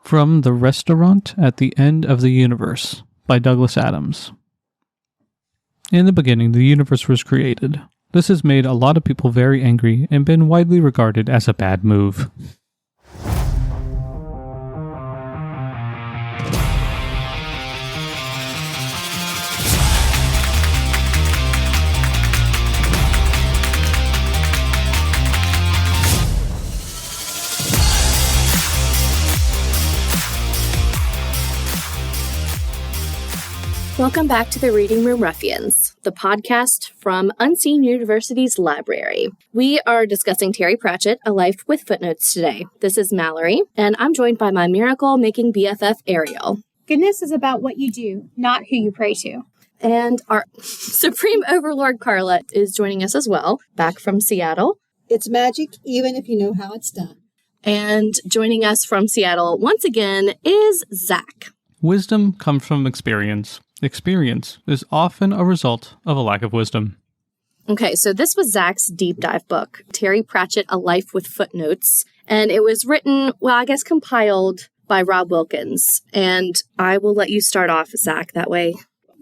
From The Restaurant at the End of the Universe by Douglas Adams. In the beginning, the universe was created. This has made a lot of people very angry and been widely regarded as a bad move. Welcome back to the Reading Room Ruffians, the podcast from Unseen University's library. We are discussing Terry Pratchett, A Life With Footnotes today. This is Mallory, and I'm joined by my miracle-making BFF, Ariel. Goodness is about what you do, not who you pray to. And our Supreme Overlord Carla is joining us as well, back from Seattle. It's magic, even if you know how it's done. And joining us from Seattle once again is Zach. Wisdom comes from experience. Experience is often a result of a lack of wisdom. Okay, so this was Zach's deep dive book, Terry Pratchett, A Life With Footnotes. And it was written, compiled by Rob Wilkins. And I will let you start off, Zach, that way.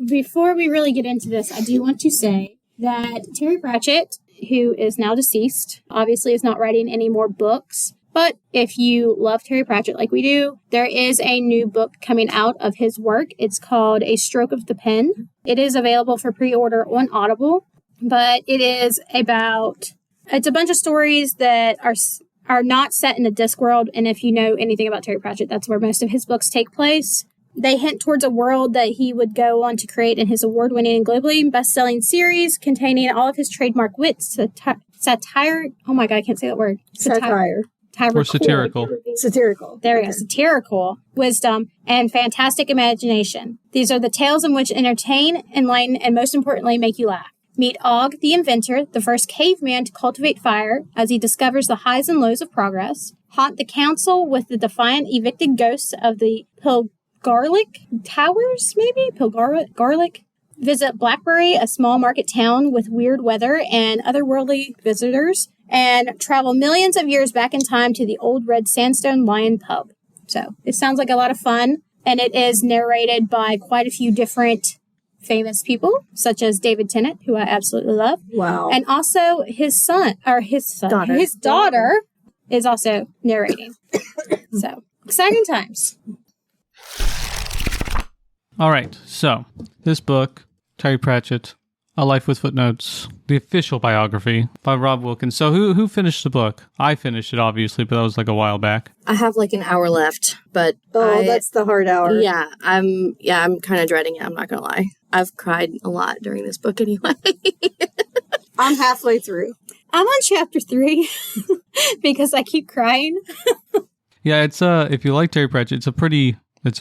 Before we really get into this, I do want to say that Terry Pratchett, who is now deceased, obviously is not writing any more books. But if you love Terry Pratchett like we do, there is a new book coming out of his work. It's called A Stroke of the Pen. It is available for pre-order on Audible, but it's a bunch of stories that are not set in the Discworld. And if you know anything about Terry Pratchett, that's where most of his books take place. They hint towards a world that he would go on to create in his award-winning and globally best-selling series containing all of his trademark wit, satire. Oh my God, I can't say that word. Satire. Or satirical. Satirical. There we go. Satirical wisdom and fantastic imagination. These are the tales in which entertain, enlighten, and most importantly, make you laugh. Meet Og, the inventor, the first caveman to cultivate fire as he discovers the highs and lows of progress. Haunt the council with the defiant evicted ghosts of the Pilgarlic Towers, maybe? Pilgarlic? Visit Blackberry, a small market town with weird weather and otherworldly visitors. And travel millions of years back in time to the old red sandstone lion pub. So it sounds like a lot of fun, and it is narrated by quite a few different famous people, such as David Tennant, who I absolutely love. Wow. And also his daughter is also narrating. So exciting times. All right, so this book, Terry Pratchett, A Life With Footnotes, the official biography by Rob Wilkins. So who finished the book? I finished it, obviously, but that was like a while back. I have like an hour left, but that's the hard hour. Yeah, I'm kind of dreading it. I'm not gonna lie. I've cried a lot during this book anyway. I'm halfway through. I'm on chapter 3 because I keep crying. Yeah, it's if you like Terry Pratchett, it's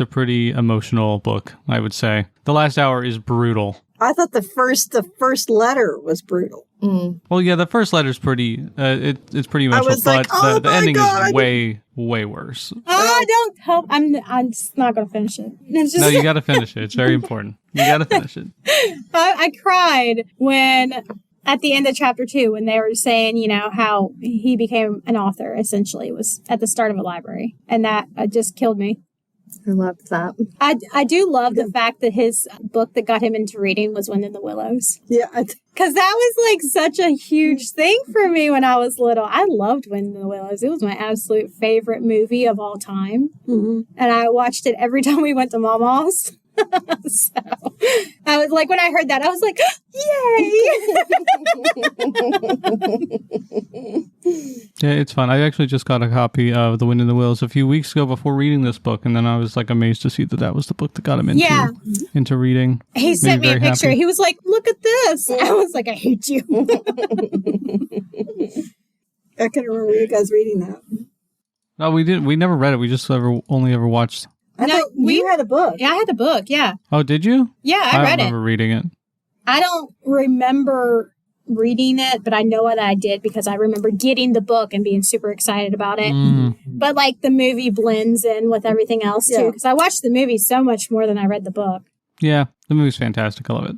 a pretty emotional book, I would say. The last hour is brutal. I thought the first letter was brutal. Mm. Well, yeah, the first letter's pretty, it's pretty emotional, but the ending is way, way worse. Oh, don't help. I'm just not going to finish it. No, you got to finish it. It's very important. You got to finish it. I cried when, at the end of chapter 2, when they were saying, how he became an author, essentially, was at the start of a library. And that just killed me. I loved that. I do love the fact that his book that got him into reading was Wind in the Willows. Yeah. Because that was like such a huge thing for me when I was little. I loved Wind in the Willows. It was my absolute favorite movie of all time. Mm-hmm. And I watched it every time we went to Mama's. So I was like, when I heard that, I was like, yay! Yeah, it's fun. I actually just got a copy of The Wind in the Willows a few weeks ago before reading this book, and then I was like amazed to see that was the book that got him into reading. He sent me a picture. He was like, look at this. I was like, I hate you. I couldn't remember you guys reading that. No, we didn't. We never read it. We just only ever watched. I thought you had a book. Yeah, I had the book, yeah. Oh, did you? Yeah, I read it. I remember reading it. I don't remember reading it, but I know that I did because I remember getting the book and being super excited about it. Mm. But like the movie blends in with everything else too, because I watched the movie so much more than I read the book. Yeah, the movie's fantastic. I love it.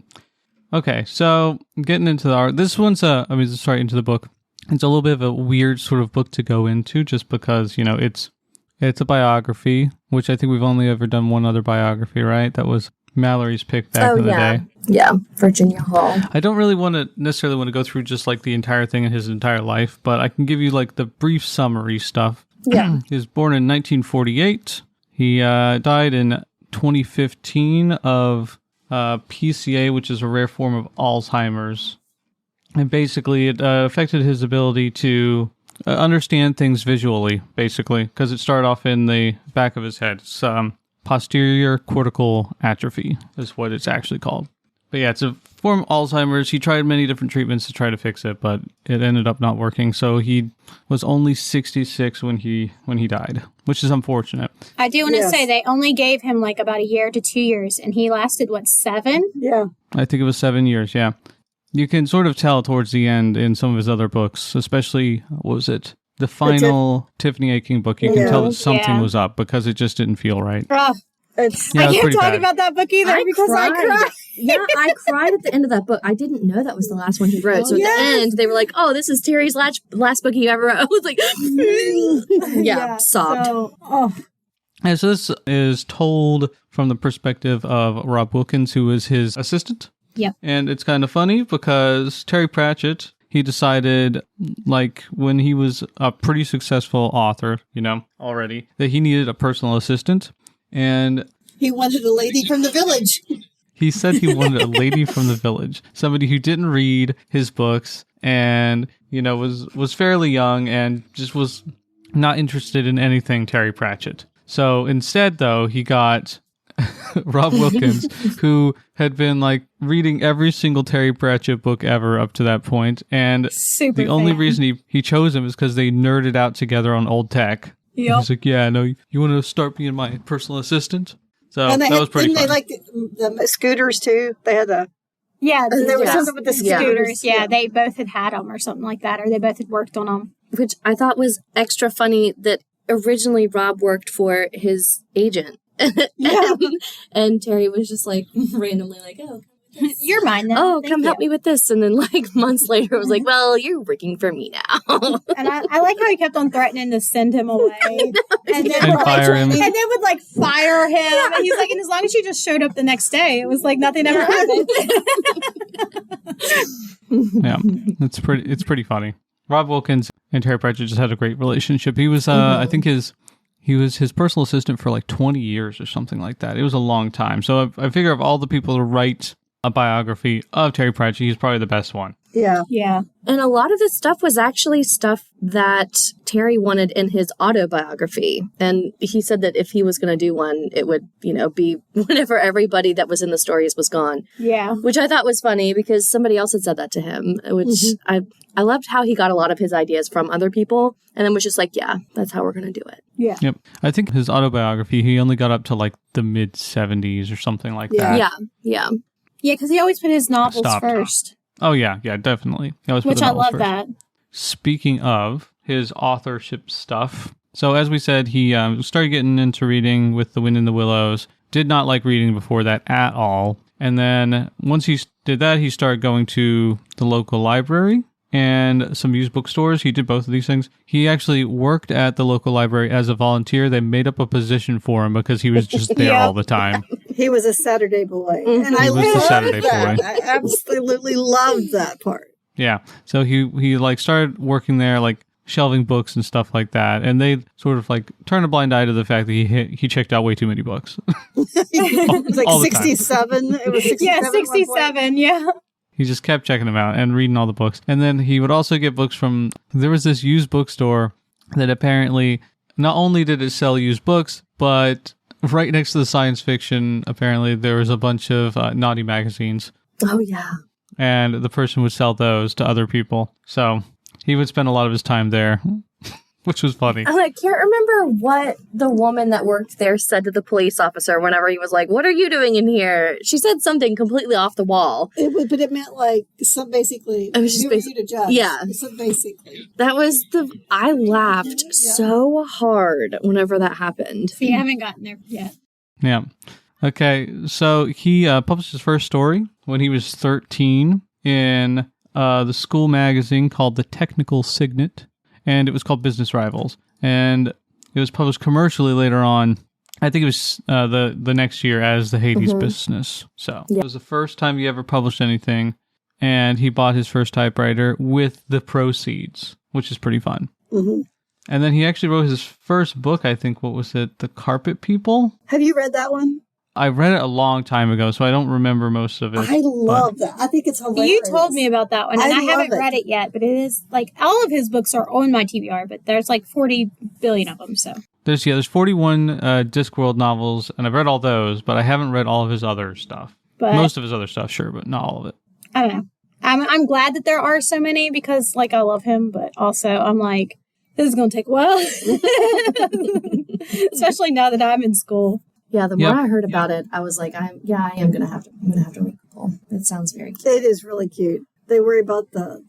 Okay, so getting into the art. This one's into the book. It's a little bit of a weird sort of book to go into just because, it's It's a biography, which I think we've only ever done one other biography, right? That was Mallory's pick back in the day. Yeah, Virginia Hall. I don't really necessarily want to go through just like the entire thing in his entire life, but I can give you like the brief summary stuff. Yeah. He was born in 1948. He died in 2015 of PCA, which is a rare form of Alzheimer's. And basically, it affected his ability to understand things visually, basically, because it started off in the back of his head. It's posterior cortical atrophy is what it's actually called. But yeah, it's a form of Alzheimer's. He tried many different treatments to try to fix it, but it ended up not working. So he was only 66 when he died, which is unfortunate. I do want to say they only gave him like about a year to 2 years, and he lasted, 7? Yeah. I think it was 7 years, yeah. You can sort of tell towards the end in some of his other books, especially, what was it? The final Tiffany A. King book. You can tell that something was up because it just didn't feel right. Oh, Yeah, I can't talk about that book either because I cried. Yeah, I cried at the end of that book. I didn't know that was the last one he wrote. So at the end, they were like, "Oh, this is Terry's last book he ever wrote." I was like, sobbed. And so this is told from the perspective of Rob Wilkins, who was his assistant. Yep. And it's kind of funny because Terry Pratchett, he decided, like, when he was a pretty successful author, already, that he needed a personal assistant. And he wanted a lady from the village. He said he wanted a lady from the village, somebody who didn't read his books and, was fairly young and just was not interested in anything Terry Pratchett. So instead, though, he got Rob Wilkins, who had been reading every single Terry Pratchett book ever up to that point. And the only reason he chose him is because they nerded out together on old tech. Yep. He's like, yeah, no, you want to start being my personal assistant? So that was pretty fun. They liked the scooters too. They had there was something with the scooters. Yeah, they both had them or something like that, or they both had worked on them. Which I thought was extra funny that originally Rob worked for his agent. And Terry was just randomly oh, you're mine now. Oh, come help me with this. And then months later, it was like, well, you're working for me now. And I like how he kept on threatening to send him away. And then fire him. And then would fire him. Yeah. And he's and as long as you just showed up the next day, it was nothing ever happened. Yeah, it's pretty funny. Rob Wilkins and Terry Pratchett just had a great relationship. He was, I think he was his personal assistant for 20 years or something like that. It was a long time. So I figure of all the people to write a biography of Terry Pratchett, he's probably the best one. Yeah. Yeah. And a lot of this stuff was actually stuff that Terry wanted in his autobiography. And he said that if he was going to do one, it would, be whenever everybody that was in the stories was gone. Yeah. Which I thought was funny because somebody else had said that to him, which I loved how he got a lot of his ideas from other people and then was just yeah, that's how we're going to do it. Yeah. Yep. I think his autobiography, he only got up to the mid 70s or something like that. Yeah. Yeah. Yeah, because he always put his novels first. Oh, yeah, definitely. Which I love that. Speaking of his authorship stuff, so as we said, he started getting into reading with The Wind in the Willows, did not like reading before that at all, and then once he did that, he started going to the local library and some used bookstores. He did both of these things. He actually worked at the local library as a volunteer. They made up a position for him because he was just there all the time. He was a Saturday boy. Mm-hmm. And I loved that. I absolutely loved that part. Yeah. So he started working there, shelving books and stuff like that. And they sort of turned a blind eye to the fact that he checked out way too many books. It was 67. It was 67. Yeah, 67. Yeah. He just kept checking them out and reading all the books. And then he would also get books there was this used bookstore that apparently not only did it sell used books, but right next to the science fiction, apparently there was a bunch of naughty magazines. Oh, yeah. And the person would sell those to other people. So he would spend a lot of his time there, which was funny. I can't remember what the woman that worked there said to the police officer whenever he was like, what are you doing in here? She said something completely off the wall. But it meant some basically. It was just basically to judge. Yeah. So basically. That was I laughed so hard whenever that happened. So you haven't gotten there yet. Yeah. Okay. So he published his first story when he was 13 in the school magazine called The Technical Signet. And it was called Business Rivals. And it was published commercially later on. I think it was the next year as the Hades Business. So it was the first time he ever published anything, and he bought his first typewriter with the proceeds, which is pretty fun. Mm-hmm. And then he actually wrote his first book, I think, what was it? The Carpet People? Have you read that one? I read it a long time ago, so I don't remember most of it. I love that. I think it's hilarious. You told me about that one, and I haven't read it yet, but it is, like, all of his books are on my TBR, but there's like 40 billion of them, so. There's 41 Discworld novels, and I've read all those, but I haven't read all of his other stuff. But most of his other stuff, sure, but not all of it. I don't know. I'm glad that there are so many because, like, I love him, but also I'm like, this is going to take a while. Especially now that I'm in school. Yeah, the more I heard about it, I was like, I am going to have to read people. It sounds very cute. It is really cute. They worry about the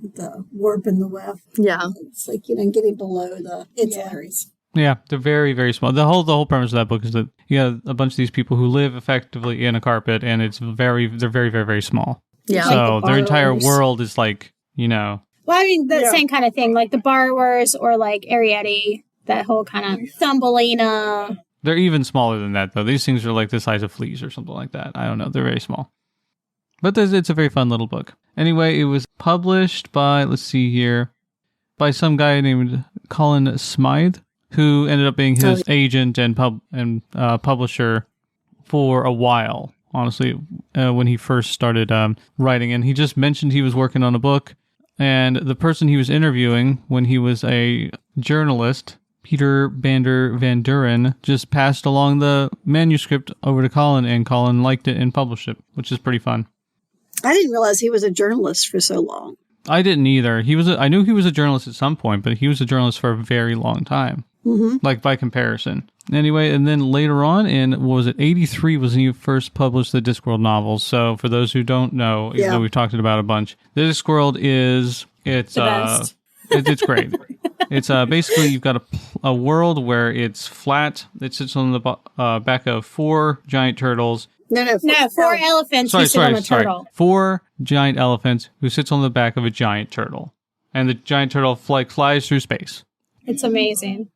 warp and the weft. Yeah. It's like, getting below it's hilarious. Yeah, they're very, very small. The whole premise of that book is that you have a bunch of these people who live effectively in a carpet, and they're very, very, very small. Yeah. So like their entire world is like, Well, I mean, the same kind of thing, like the borrowers or like Ariel, that whole kind of Thumbelina. They're even smaller than that, though. These things are like the size of fleas or something like that. I don't know. They're very small. But it's a very fun little book. Anyway, it was published by, let's see here, by some guy named Colin Smythe, who ended up being his agent and publisher for a while, honestly, when he first started writing. And he just mentioned he was working on a book. And the person he was interviewing when he was a journalist, Peter Bander Van Duren, just passed along the manuscript over to Colin, and Colin liked it and published it, which is pretty fun. I didn't realize he was a journalist for so long. I didn't either. I knew he was a journalist at some point, but he was a journalist for a very long time, like by comparison. Anyway, and then later on in, 83 was when he first published the Discworld novels. So for those who don't know, even though we've talked about it a bunch, the Discworld it's great. It's basically you've got a world where it's flat. It sits on the back of 4 giant turtles. No, 4 elephants who sit on a turtle. 4 giant elephants who sits on the back of a giant turtle. And the giant turtle flies through space. It's amazing.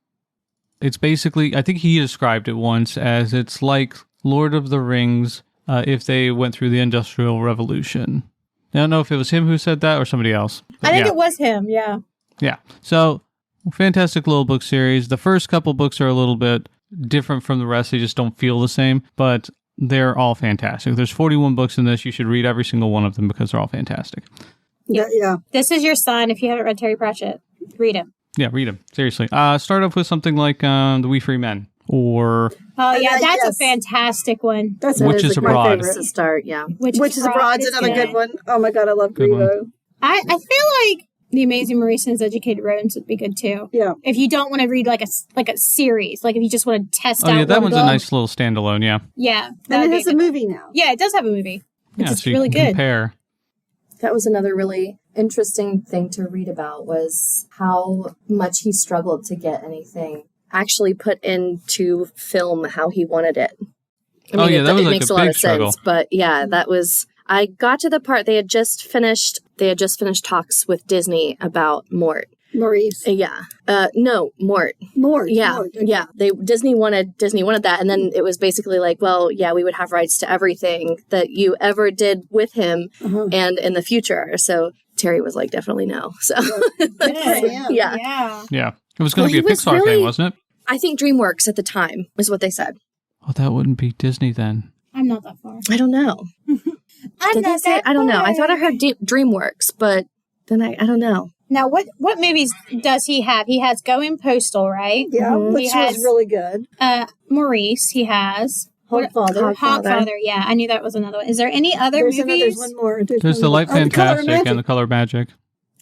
It's basically, I think he described it once as it's like Lord of the Rings if they went through the Industrial Revolution. I don't know if it was him who said that or somebody else. I think it was him, yeah. Yeah. So, fantastic little book series. The first couple books are a little bit different from the rest. They just don't feel the same, but they're all fantastic. There's 41 books in this. You should read every single one of them because they're all fantastic. Yeah. This is your sign. If you haven't read Terry Pratchett, read him. Yeah, read them. Seriously. Start off with something like The We Free Men or... Oh, yeah, that's a fantastic one. Witch is Abroad. To start, yeah. Witch is Abroad is another good one. Oh my God, I love Grievo. I feel like The Amazing Maurice's Educated Rodents would be good too. Yeah. If you don't want to read like a series, like if you just want to test out. Oh yeah, that one's book. a nice little standalone. Yeah. Yeah, and it has a movie now. Yeah, it does have a movie. It's so really good. Compare. That was another really interesting thing to read about was how much he struggled to get anything actually put into film how he wanted it. I mean, that was it like makes a lot big of struggle. sense, but yeah, that was. I got to the part they had just finished talks with Disney about Mort. Maurice. Yeah. No, Mort. Mort. Yeah. Mort, okay. Yeah. Disney wanted that. And then it was basically like, well, yeah, we would have rights to everything that you ever did with him and in the future. So Terry was like, definitely no. So Yeah. It was going to be a Pixar thing, wasn't it? I think DreamWorks at the time is what they said. Oh, that wouldn't be Disney then. I'm not that far. I don't know. Did they say? I don't know. I thought I heard DreamWorks, but then I don't know. Now, what movies does he have? He has Going Postal, right? Yeah, which was really good. Maurice, he has. Hogfather. Yeah, I knew that was another one. Is there any other movies? There's one more. There's The Light Fantastic and The Color of Magic.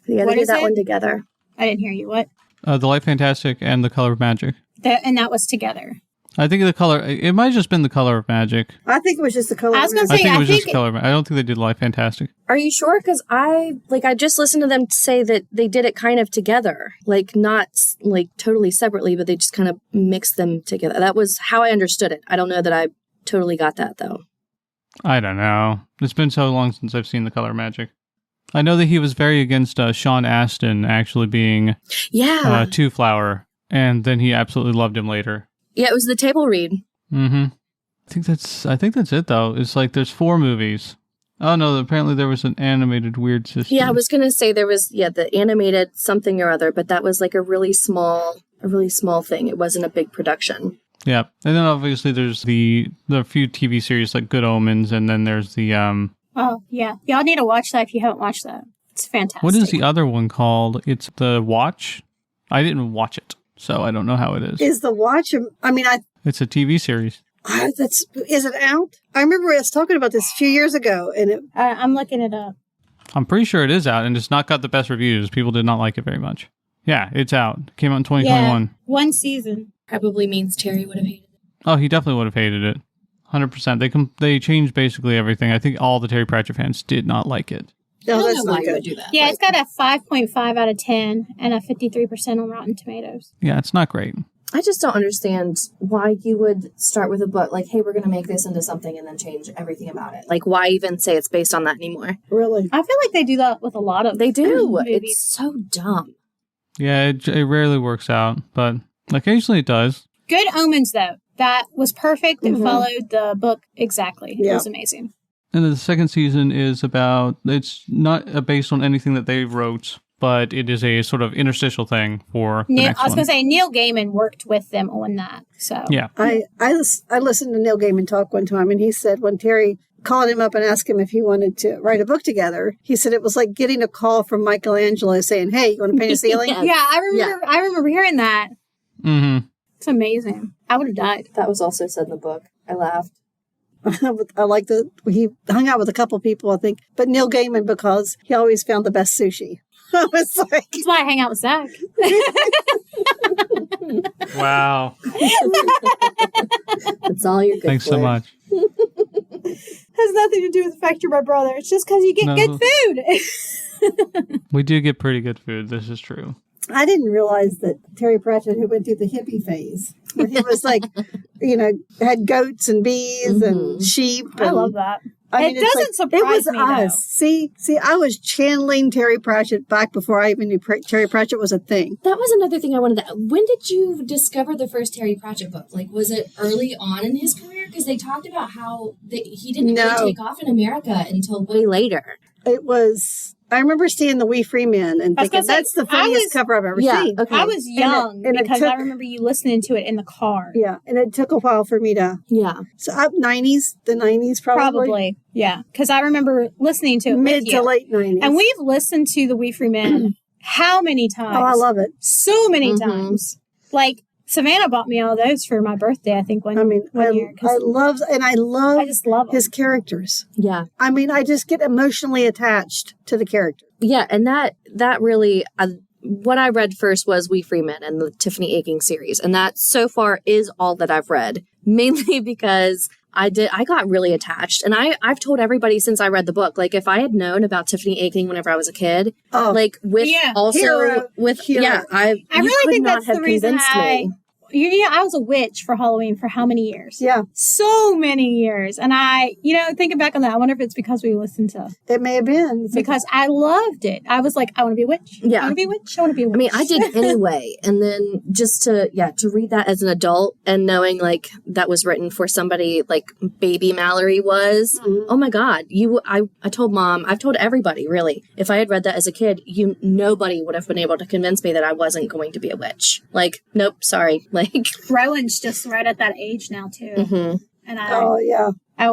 Yeah, they did that one together. I didn't hear you. What? The Light Fantastic and The Color of Magic. And that was together. I think it might have just been The Color of Magic. I think it was just The Color of Magic. I was going to say, I think it was just The Color of Magic. I don't think they did Life Fantastic. Are you sure? Because I just listened to them say that they did it kind of together. Like, not like totally separately, but they just kind of mixed them together. That was how I understood it. I don't know that I totally got that, though. I don't know. It's been so long since I've seen The Color of Magic. I know that he was very against Sean Astin actually being Two Flower and then he absolutely loved him later. Yeah, it was the table read. Mm-hmm. I think that's it, though. It's like there's 4 movies. Oh, no, apparently there was an animated Weird Sister. Yeah, I was going to say there was, the animated something or other, but that was like a really small thing. It wasn't a big production. Yeah, and then obviously there's the few TV series like Good Omens, and then there's the... Oh, yeah. Y'all need to watch that if you haven't watched that. It's fantastic. What is the other one called? It's The Watch? I didn't watch it, so I don't know how it is. Is The Watch... It's a TV series. Is it out? I remember us talking about this a few years ago, and I'm looking it up. I'm pretty sure it is out, and it's not got the best reviews. People did not like it very much. Yeah, it's out. It came out in 2021. Yeah, 1 season. Probably means Terry would have hated it. Oh, he definitely would have hated it. 100%. They changed basically everything. I think all the Terry Pratchett fans did not like it. No, I that's don't know why not you would good. do that. Yeah, it's got a 5.5 out of 10 and a 53% on Rotten Tomatoes. Yeah, it's not great. I just don't understand why you would start with a book like, hey, we're going to make this into something and then change everything about it. Like, why even say it's based on that anymore? Really? I feel like they do that with a lot of They do. movies. It's so dumb. Yeah, it rarely works out, but occasionally it does. Good Omens, though. That was perfect. It Mhm. followed the book exactly. It Yeah. was amazing. And the second season is it's not based on anything that they wrote, but it is a sort of interstitial thing for the next I was one. going to say, Neil Gaiman worked with them on that. So Yeah. I listened to Neil Gaiman talk one time, and he said when Terry called him up and asked him if he wanted to write a book together, he said it was like getting a call from Michelangelo saying, "Hey, you want to paint a ceiling?" Yeah. yeah, I remember hearing that. Mm-hmm. It's amazing. I would have died. That was also said in the book. I laughed. I like he hung out with a couple people, I think, but Neil Gaiman because he always found the best sushi. I was like, That's why I hang out with Zach. Wow. That's all you're good Thanks for. so much. Has nothing to do with the fact you're my brother. It's just because you get No. good food. We do get pretty good food. This is true. I didn't realize that Terry Pratchett, who went through the hippie phase, when he was like, had goats and bees and sheep. I and- love that. I mean, It it's doesn't it surprise was me, us. See, I was channeling Terry Pratchett back before I even knew Terry Pratchett was a thing. That was another thing I wanted to... When did you discover the first Terry Pratchett book? Like, was it early on in his career? Because they talked about how he didn't really take off in America until way later. It was... I remember seeing the Wee Free Men and I was thinking, gonna say, that's the funniest cover I've ever seen. Okay. I was young And it because took- I remember you listening to it in the car. Yeah, and it took a while for me to... Yeah. So up the 90s probably. Probably, yeah. Because I remember listening to it Mid with to you. late 90s. And we've listened to the We Free Men how many times? Oh, I love it. So many times. Like, Savannah bought me all those for my birthday, I think, one year. I love I just love his them. characters. Yeah. I mean, I just get emotionally attached to the character. Yeah, and that really... what I read first was We Free Men and the Tiffany Aching series. And that so far is all that I've read. Mainly because I got really attached. And I've told everybody since I read the book, like if I had known about Tiffany Aching whenever I was a kid, I really think that's the reason I was a witch for Halloween for how many years? Yeah. So many years. And thinking back on that, I wonder if it's because we listened to... It may have been. Because I loved it. I was like, I want to be a witch. Yeah. I want to be a witch. I want to be a witch. I mean, I did anyway. And then just to read that as an adult and knowing like that was written for somebody like baby Mallory was, oh my God, I told Mom, I've told everybody really, if I had read that as a kid, nobody would have been able to convince me that I wasn't going to be a witch. Like, nope, sorry. Like Rowan's just right at that age now too. Mm-hmm. And I I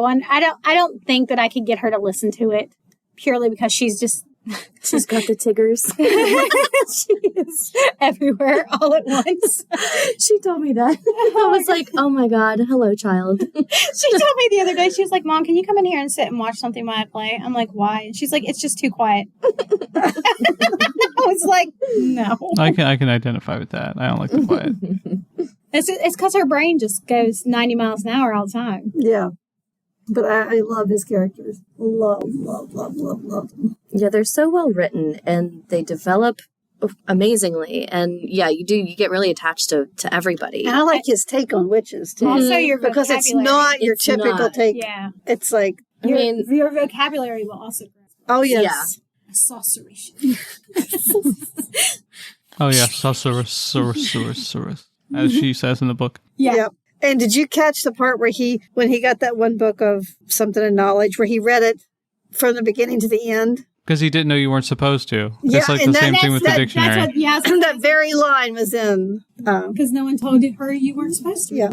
don't think that I could get her to listen to it purely because she's got the Tiggers. She is everywhere all at once. She told me that. I was like, oh my God, hello, child. She told me the other day, she was like, Mom, can you come in here and sit and watch something while I play? I'm like, why? And she's like, it's just too quiet. I was like, no. I can identify with that. I don't like the quiet. It's because her brain just goes 90 miles an hour all the time. Yeah. But I love his characters. Love them. Yeah, they're so well written and they develop amazingly. And yeah, you get really attached to everybody. And I like his take on witches too. Also, your vocabulary. Because it's not your typical take. Yeah. It's like, your vocabulary will also grow. oh yes. Yeah. Sorcery. Oh, yeah. Susurrus, as she says in the book. Yeah. Yep. And did you catch the part where when he got that one book of something in knowledge, where he read it from the beginning to the end? Because he didn't know you weren't supposed to. Yeah, It's like and the same thing with the dictionary. That's what, yeah, That very line was in... because no one told her you weren't supposed to. Yeah.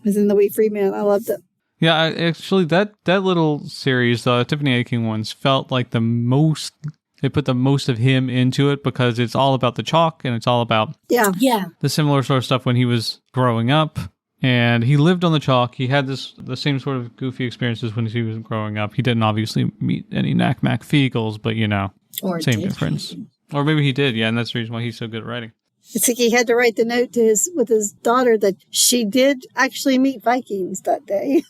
Was in the Wheat Free Man. I loved it. Yeah, actually, that little series, the Tiffany Aching ones, felt like the most... They put the most of him into it because it's all about the chalk and it's all about Yeah. the similar sort of stuff when he was growing up. And he lived on the chalk. He had the same sort of goofy experiences when he was growing up. He didn't obviously meet any Knack Mac Feagles, but, Or same did difference. he? Or maybe he did, yeah, and that's the reason why he's so good at writing. It's like he had to write the note to with his daughter that she did actually meet Vikings that day.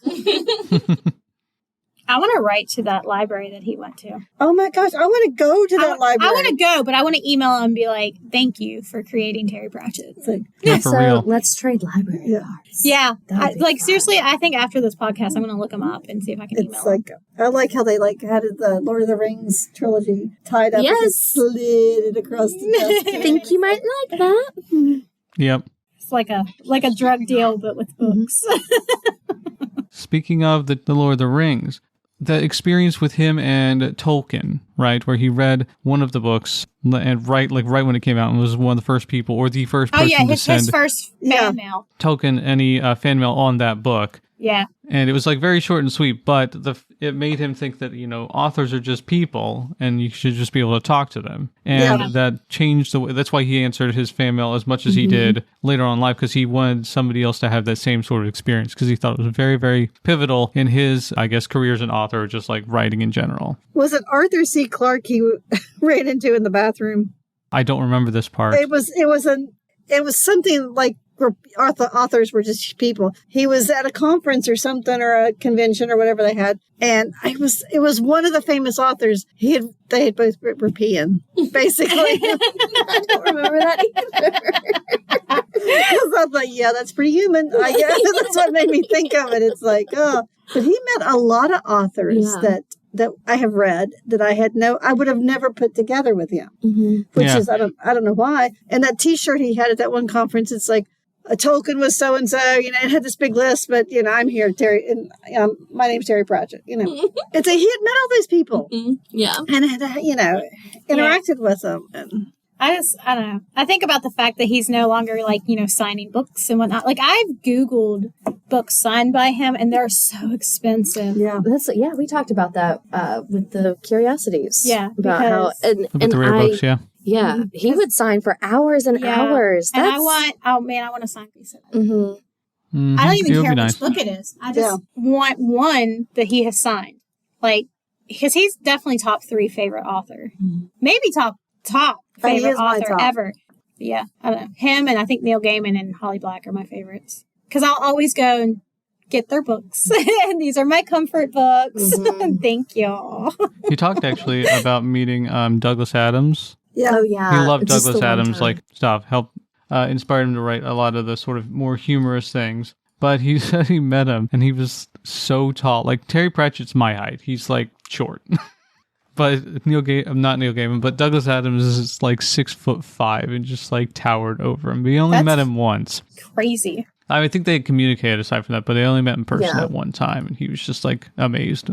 I want to write to that library that he went to. Oh my gosh, I want to go to that library. I want to go, but I want to email him and be like, thank you for creating Terry Pratchett. It's like, Yeah, for so real. let's trade library Yeah. cards. Yeah. That'd be fun. Seriously, I think after this podcast, I'm going to look him up and see if I can email it's him. like, I like how they had the Lord of the Rings trilogy tied up and Yes. just slid it across the desk. I think you might like that. Yep. It's like a drug deal, but with books. Speaking of the Lord of the Rings, the experience with him and Tolkien, right, where he read one of the books and right when it came out and was one of the first people or the first Oh, person yeah, to his send first fan mail. Tolkien any fan mail on that book. Yeah. And it was like very short and sweet, but it made him think that, authors are just people and you should just be able to talk to them. And that changed the way. That's why he answered his fan mail as much as he did later on in life, because he wanted somebody else to have that same sort of experience, because he thought it was very, very pivotal in his, I guess, career as an author, just like writing in general. Was it Arthur C. Clarke he ran into in the bathroom? I don't remember this part. It was something like where authors were just people. He was at a conference or something, or a convention or whatever they had, and it was one of the famous authors. They had both were peeing, basically. I don't remember that either. Because I was like, yeah, that's pretty human. I guess that's what made me think of it. It's like, oh, but he met a lot of authors that I have read that I would have never put together with him. Mm-hmm. Which is I don't know why. And that T-shirt he had at that one conference, it's like, a Tolkien was so and so, it had this big list, but I'm here, Terry, and my name's Terry Pratchett. It's like he had met all these people, yeah, and had interacted with them. And I don't know. I think about the fact that he's no longer signing books and whatnot. Like, I've Googled books signed by him, and they're so expensive. yeah, we talked about that with the Curiosities. Yeah, about how With the rare books, yeah. Yeah, he would sign for hours and hours. And I want a signed piece of it. Mm-hmm. Mm-hmm. I don't even It would care be which nice. book it is. I just want one that he has signed. Like, because he's definitely top 3 favorite author. Maybe top He favorite is my author top. ever. Yeah, I don't know. Him and I think Neil Gaiman and Holly Black are my favorites. Because I'll always go and get their books. And these are my comfort books. Thank y'all. He talked actually about meeting Douglas Adams. yeah. Oh yeah, He loved just Douglas the one Adams, time. like stuff, helped inspired him to write a lot of the sort of more humorous things. But he said he met him and he was so tall. Like Terry Pratchett's my height. He's like short. But not Neil Gaiman, but Douglas Adams is like 6'5" and just like towered over him. But he only met him once. Crazy. I think they communicated aside from that, but they only met in person Yeah. at one time, and he was just like amazed.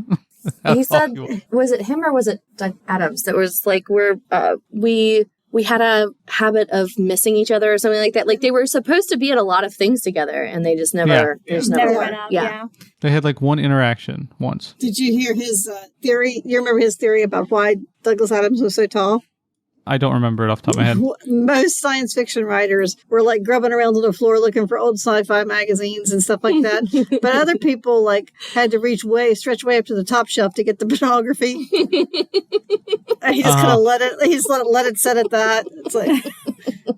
He said, was it him or was it Doug Adams that was like, we had a habit of missing each other or something like that. Like they were supposed to be at a lot of things together and they just never, Never were. went out. Yeah. Yeah. They had like one interaction once. Did you hear his theory? You remember his theory about why Douglas Adams was so tall? I don't remember it off the top of my head. Most science fiction writers were like grubbing around on the floor looking for old sci-fi magazines and stuff like that. But other people like had to stretch way up to the top shelf to get the biography. And he just kind of let it set at that. It's like,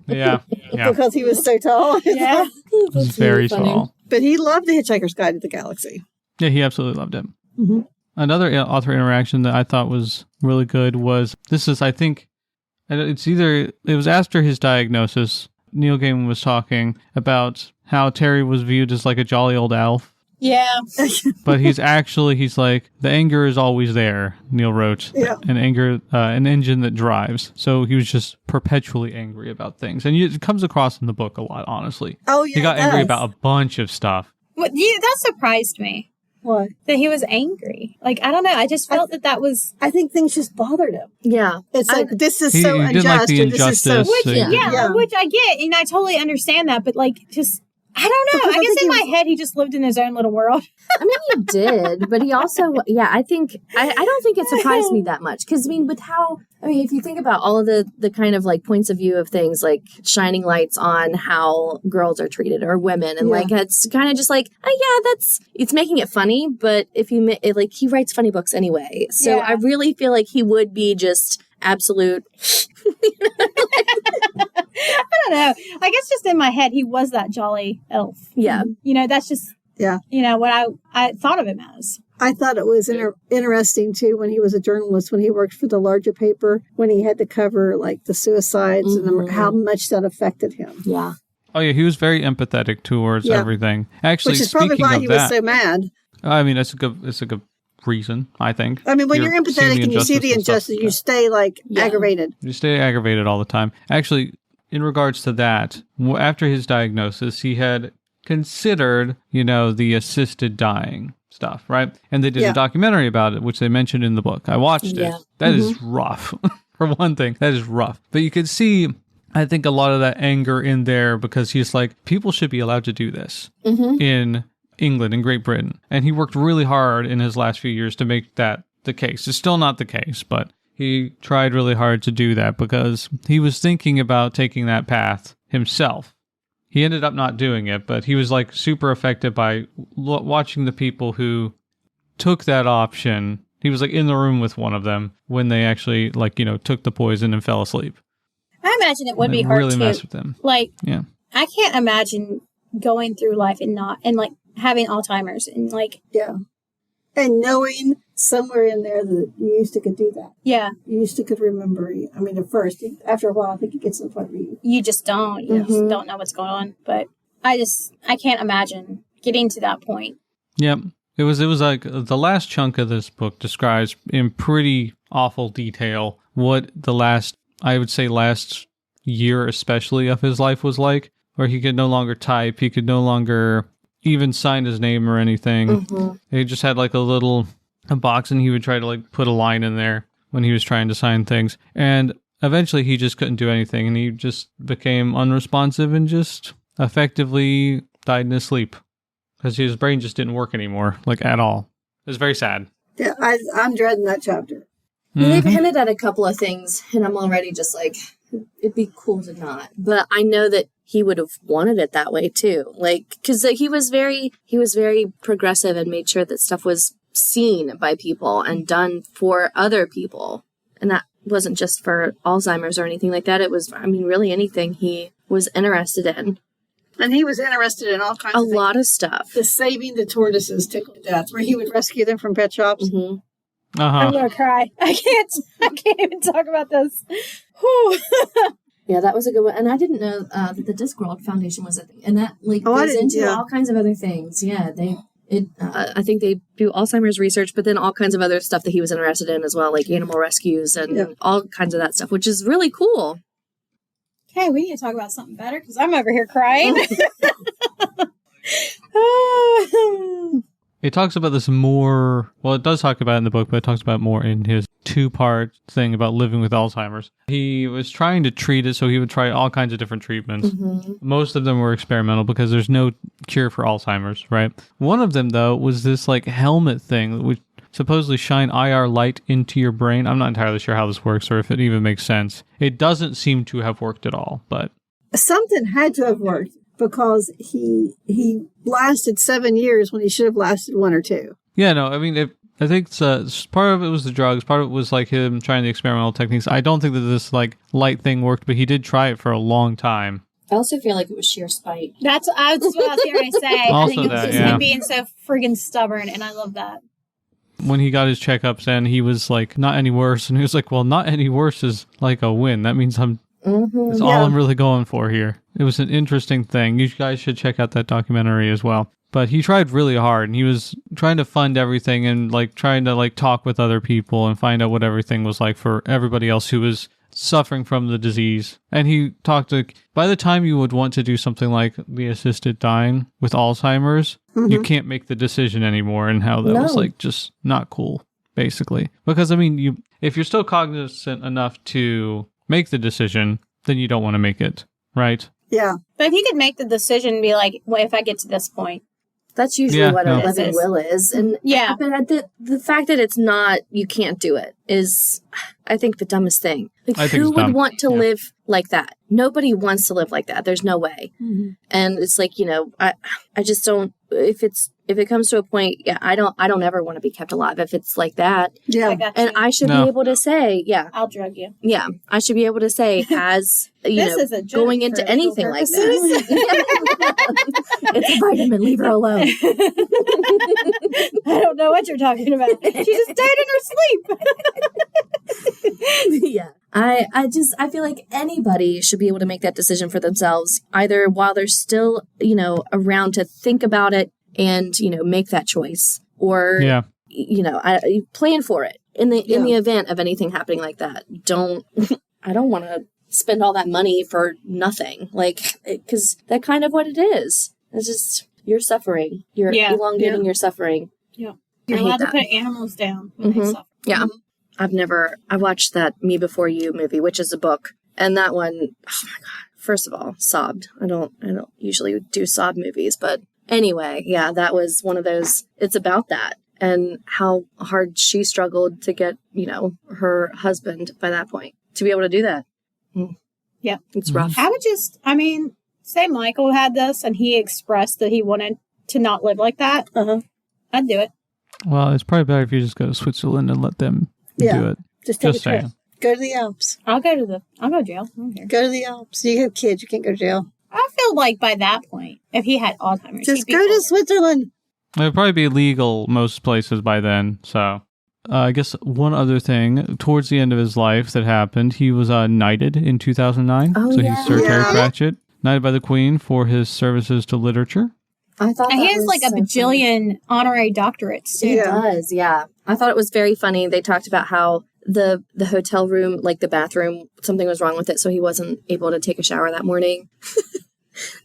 Yeah. because he was so tall. Yeah. He's very tall. But he loved The Hitchhiker's Guide to the Galaxy. Yeah, he absolutely loved it. Mm-hmm. Another author interaction that I thought was really good was, I think, it was after his diagnosis, Neil Gaiman was talking about how Terry was viewed as like a jolly old elf. Yeah. But he's like, the anger is always there, Neil wrote. Yeah. An engine that drives. So he was just perpetually angry about things. And it comes across in the book a lot, honestly. Oh, yeah. He got angry about a bunch of stuff. That surprised me. What? That he was angry. Like, I don't know. I just felt that was... I think things just bothered him. Yeah. It's like, this is he so didn't like unjust. the Or this is so... injustice. Yeah, which I get, and I totally understand that, but like, just... I don't know. Because I I guess think in my head, he just lived in his own little world. I mean, he did, but he also, I think, I don't think it surprised me that much. Because, if you think about all of the kind of like points of view of things, like shining lights on how girls are treated or women, and like, it's kind of just like, it's making it funny, but he writes funny books anyway. So I really feel like he would be just absolute... I don't know. I guess just in my head, he was that jolly elf. Yeah. That's just, what I thought of him as. I thought it was interesting, too, when he was a journalist, when he worked for the larger paper, when he had to cover, like, the suicides and how much that affected him. Yeah. Oh, yeah, he was very empathetic towards everything. Actually, which is probably speaking why of he that, was so mad. I mean, it's a good reason, I think. I mean, when you're empathetic and you see the injustice, you stay, like, aggravated. You stay aggravated all the time. Actually, in regards to that, after his diagnosis, he had considered, the assisted dying stuff, right? And they did a documentary about it, which they mentioned in the book. I watched it. That is rough. For one thing, that is rough. But you could see, I think, a lot of that anger in there because he's like, people should be allowed to do this in England and Great Britain. And he worked really hard in his last few years to make that the case. It's still not the case, but he tried really hard to do that because he was thinking about taking that path himself. He ended up not doing it, but he was like super affected by watching the people who took that option. He was like in the room with one of them when they actually took the poison and fell asleep. I imagine it would be hard really to mess with them. Like, I can't imagine going through life and having Alzheimer's and and knowing somewhere in there that you used to could do that. Yeah. You used to could remember. I mean, at first, after a while, I think it gets to the point where you just don't. You just don't know what's going on. But I can't imagine getting to that point. Yep. It was like the last chunk of this book describes in pretty awful detail what the last year especially of his life was like, where he could no longer type, he could no longer even sign his name or anything. He just had like a box and he would try to put a line in there when he was trying to sign things. And eventually he just couldn't do anything and he just became unresponsive and just effectively died in his sleep because his brain just didn't work anymore, at all. It was very sad. Yeah, I'm dreading that chapter. They've hinted at a couple of things and I'm already just like, it'd be cool to not. But I know that he would have wanted it that way too. Because he was very progressive and made sure that stuff was seen by people and done for other people. And that wasn't just for Alzheimer's or anything like that. It was, really anything he was interested in. And he was interested in all kinds of things. A lot of stuff. The saving the tortoises tickled to death, where he would rescue them from pet shops. I'm going to cry. I can't even talk about this. Whew. Yeah, that was a good one. And I didn't know that the Discworld Foundation was a thing. And that goes into all kinds of other things. Yeah, I think they do Alzheimer's research, but then all kinds of other stuff that he was interested in as well, like animal rescues and all kinds of that stuff, which is really cool. Okay, we need to talk about something better because I'm over here crying. It talks about this more, well, it does talk about it in the book, but it talks about it more in his 2-part thing about living with Alzheimer's. He was trying to treat it, so he would try all kinds of different treatments. Most of them were experimental because there's no cure for Alzheimer's, right? One of them, though, was this helmet thing that would supposedly shine IR light into your brain. I'm not entirely sure how this works or if it even makes sense. It doesn't seem to have worked at all, but... Something had to have worked. Because he lasted 7 years when he should have lasted 1 or 2. Yeah, no, I think part of it was the drugs, part of it was him trying the experimental techniques. I don't think that this light thing worked, but he did try it for a long time. I also feel like it was sheer spite. That's what I was going to say. Also I think it was just him being so friggin' stubborn, and I love that. When he got his checkups and he was not any worse, and he was like, well, not any worse is a win. That means that's all I'm really going for here. It was an interesting thing. You guys should check out that documentary as well. But he tried really hard, and he was trying to fund everything and like trying to like talk with other people and find out what everything was like for everybody else who was suffering from the disease. And he talked to, by the time you would want to do something like the assisted dying with Alzheimer's, you can't make the decision anymore, and how that was like just not cool, basically. Because I mean, if you're still cognizant enough to make the decision, then you don't want to make it, right? Yeah. But if he could make the decision and be like, well, if I get to this point. That's usually what a living will is. And but the fact that it's not, you can't do it is, I think, the dumbest thing. Like, who would want to live like that? Nobody wants to live like that. There's no way. And it's like, I just don't, if it comes to a point, I don't ever want to be kept alive if it's like that. Yeah. And I should be able to say, I'll drug you. Yeah. I should be able to say, as, is a joke going into anything like that. It's a vitamin, leave her alone. I don't know what you're talking about. She just died in her sleep. Yeah. I feel like anybody should be able to make that decision for themselves, either while they're still, around to think about it and, make that choice, or, plan for it in the event of anything happening like that. I don't want to spend all that money for nothing, because that's kind of what it is. It's just, you're suffering. You're elongating your suffering. Yeah. You're allowed to put animals down when they suffer. Yeah. I watched that Me Before You movie, which is a book. And that one, oh my God, first of all, sobbed. I don't usually do sob movies, but anyway, yeah, that was one of those, it's about that and how hard she struggled to get, her husband by that point to be able to do that. Yeah. It's rough. I would say Michael had this and he expressed that he wanted to not live like that. I'd do it. Well, it's probably better if you just go to Switzerland and let them do it. Just take a trip. Go to the Alps. I'll go to jail. I don't care. Go to the Alps. You have kids. You can't go to jail. I feel like by that point, if he had Alzheimer's, just go to Switzerland. It would probably be legal most places by then. So I guess one other thing, towards the end of his life that happened, he was knighted in 2009. Oh, so he's Sir Terry Pratchett, knighted by the Queen for his services to literature. I thought he has like a bajillion honorary doctorates too. He does, yeah. I thought it was very funny. They talked about how the hotel room, like the bathroom, something was wrong with it, so he wasn't able to take a shower that morning.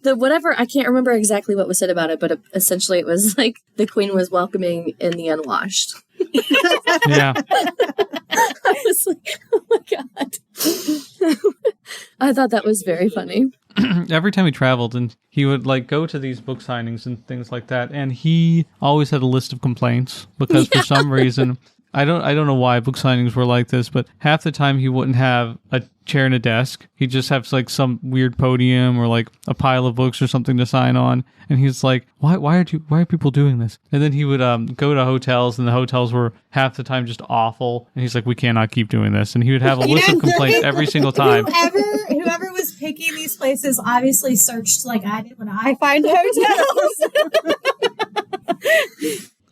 I can't remember exactly what was said about it, but essentially it was like the Queen was welcoming in the unwashed. Yeah. I was like, oh my God. I thought that was very funny. Every time he traveled, and he would like go to these book signings and things like that, and he always had a list of complaints because for some reason, I don't know why book signings were like this, but half the time he wouldn't have a chair and a desk. He'd just have like some weird podium or like a pile of books or something to sign on. And he's like, why are people doing this? And then he would go to hotels, and the hotels were half the time just awful. And he's like, we cannot keep doing this. And he would have a list of complaints every single time. Whoever was picking these places obviously searched like I did when I find hotels.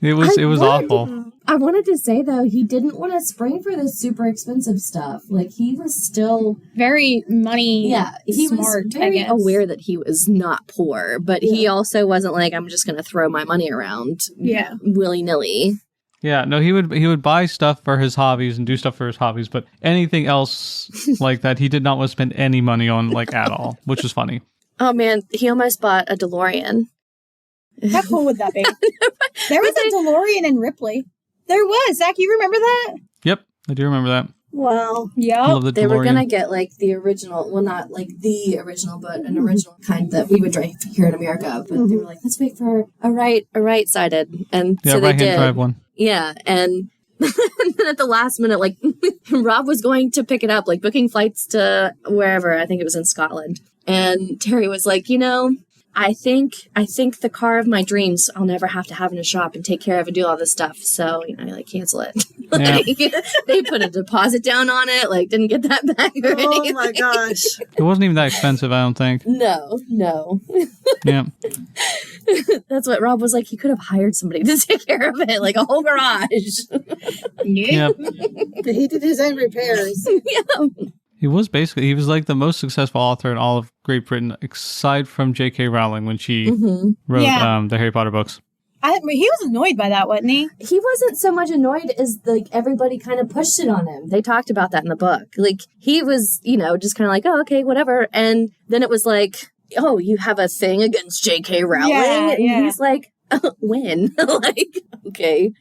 It was awful. I wanted to say, though, he didn't want to spring for this super expensive stuff. Like, he was still very money he smart, was very aware that he was not poor, but he also wasn't like, I'm just going to throw my money around willy-nilly. Yeah, no, he would buy stuff for his hobbies and do stuff for his hobbies, but anything else like that, he did not want to spend any money on, like, at all, which is funny. Oh, man, he almost bought a DeLorean. How cool would that be? There was a DeLorean in Ripley. There was. Zach, you remember that? Yep, I do remember that. Wow. Yeah. They were going to get like the original, well, not like the original, but an original kind that we would drive here in America. But they were like, let's wait for a right-sided. And so they did. Drive one. Yeah. And then at the last minute, like Rob was going to pick it up, like booking flights to wherever. I think it was in Scotland. And Terry was like, I think the car of my dreams I'll never have to have in a shop and take care of and do all this stuff. So, cancel it. They put a deposit down on it, like didn't get that back or anything. Oh my gosh. It wasn't even that expensive, I don't think. No. Yeah. That's what Rob was like. He could have hired somebody to take care of it, like a whole garage. Yep. He did his own repairs. Yeah. He was like the most successful author in all of Great Britain, aside from J.K. Rowling when she wrote the Harry Potter books. He was annoyed by that, wasn't he? He wasn't so much annoyed as like everybody kind of pushed it on him. They talked about that in the book. Like he was, just kind of like, oh, okay, whatever. And then it was like, oh, you have a thing against J.K. Rowling? Yeah, and he's like, when? Like, okay.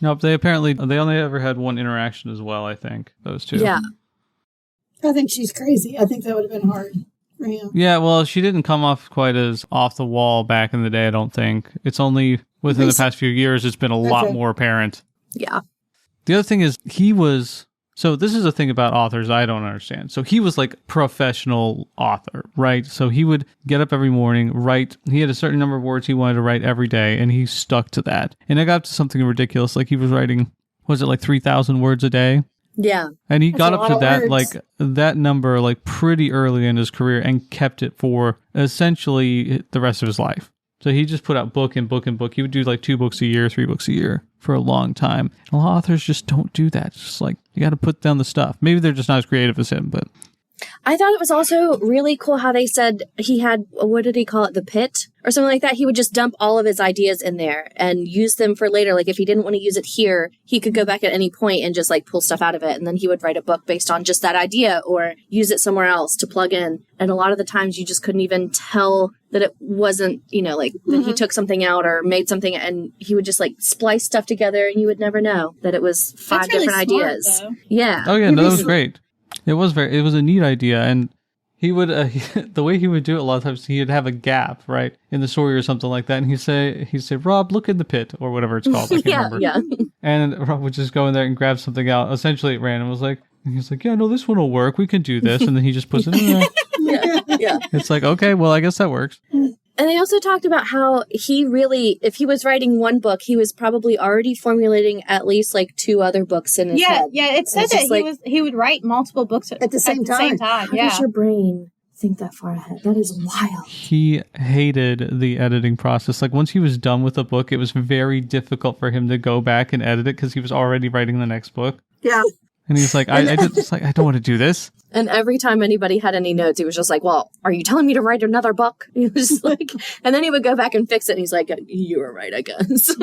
Nope, they only ever had one interaction as well, I think, those two. Yeah. I think she's crazy. I think that would have been hard for him. Yeah, well, she didn't come off quite as off the wall back in the day, I don't think. It's only within the past few years it's been a lot more apparent. Yeah. The other thing is so this is a thing about authors I don't understand. So he was like professional author, right? So he would get up every morning, write. He had a certain number of words he wanted to write every day, and he stuck to that. And it got up to something ridiculous. Like he was writing, was it like 3,000 words a day? Yeah. And he got up to that, words. like that number, like pretty early in his career and kept it for essentially the rest of his life. So he just put out book and book and book. He would do like 2 books a year, 3 books a year for a long time. And a lot of authors just don't do that. It's just like, you got to put down the stuff. Maybe they're just not as creative as him, but... I thought it was also really cool how they said he had, what did he call it, the pit or something like that? He would just dump all of his ideas in there and use them for later. Like if he didn't want to use it here, he could go back at any point and just like pull stuff out of it. And then he would write a book based on just that idea or use it somewhere else to plug in. And a lot of the times you just couldn't even tell that it wasn't, that he took something out or made something, and he would just like splice stuff together and you would never know that it was 5 That's really different smart, ideas. though. Yeah. Oh yeah, no, that was great. It was a neat idea, and he would the way he would do it a lot of times, he'd have a gap right in the story or something like that, and he'd say, Rob, look in the pit or whatever it's called. I can't remember. Yeah. And Rob would just go in there and grab something out, essentially at random. Was like, and he's like, yeah, no, this one will work. We can do this, and then he just puts it in there. Yeah. It's like, okay, well, I guess that works. And they also talked about how he really, if he was writing one book, he was probably already formulating at least like 2 other books in his head. Yeah, it said that he would write multiple books at the same time. How does your brain think that far ahead? That is wild. He hated the editing process. Like once he was done with a book, it was very difficult for him to go back and edit it because he was already writing the next book. Yeah. And he's like, I don't want to do this. And every time anybody had any notes, he was just like, well, are you telling me to write another book? He was like, and then he would go back and fix it. And he's like, you were right, I guess.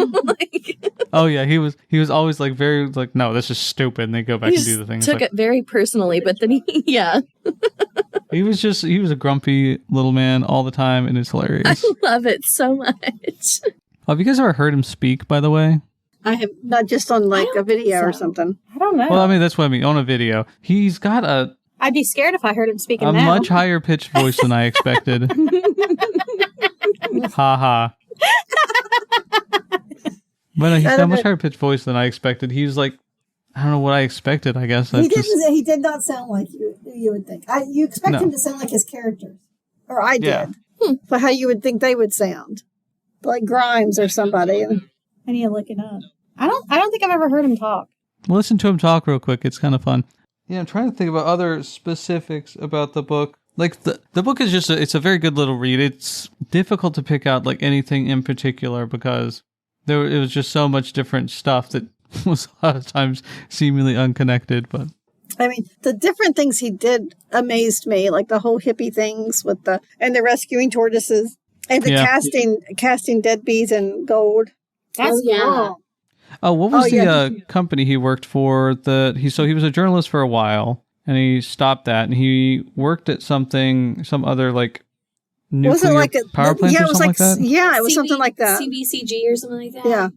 Oh yeah. He was always like very like, no, this is stupid. And they go back and do the thing. Took it very personally, but then He was a grumpy little man all the time. And it's hilarious. I love it so much. Have you guys ever heard him speak, by the way? I have, not just on like a video or something. I don't know. Well, I mean, that's what I mean. On a video. He's got I'd be scared if I heard him speaking a now. much higher pitched voice than I expected. Ha ha. But he's got a much higher pitched voice than I expected. He's like, I don't know what I expected, I guess. He did not sound like you would think. You expect him to sound like his characters. Or I did. But how you would think they would sound. Like Grimes or somebody. I need to look it up. I don't think I've ever heard him talk. Listen to him talk real quick. It's kind of fun. Yeah, I'm trying to think about other specifics about the book. Like the book is it's a very good little read. It's difficult to pick out like anything in particular because it was just so much different stuff that was a lot of times seemingly unconnected. But I mean, the different things he did amazed me, like the whole hippie things with the rescuing tortoises and the casting dead bees in gold. That's cool. Oh, what was the company he worked for? He was a journalist for a while, and he stopped that, and he worked at some other like nuclear power plant or something like that. Yeah, it was something like that. CBCG or something like that. Yeah,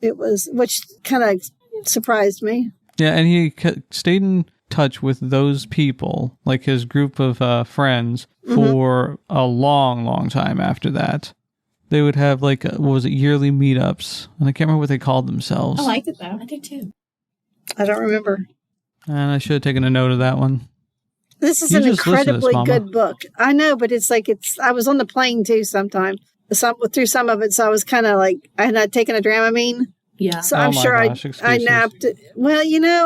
it was, which kind of surprised me. Yeah, and he stayed in touch with those people, like his group of friends, for a long, long time after that. They would have like, yearly meetups. And I can't remember what they called themselves. I liked it though. I did too. I don't remember. And I should have taken a note of that one. This is an incredibly good book. I know, but I was on the plane too sometime. Through some of it, so I was kind of like, I had not taken a Dramamine. Yeah. So I'm sure I napped. Well,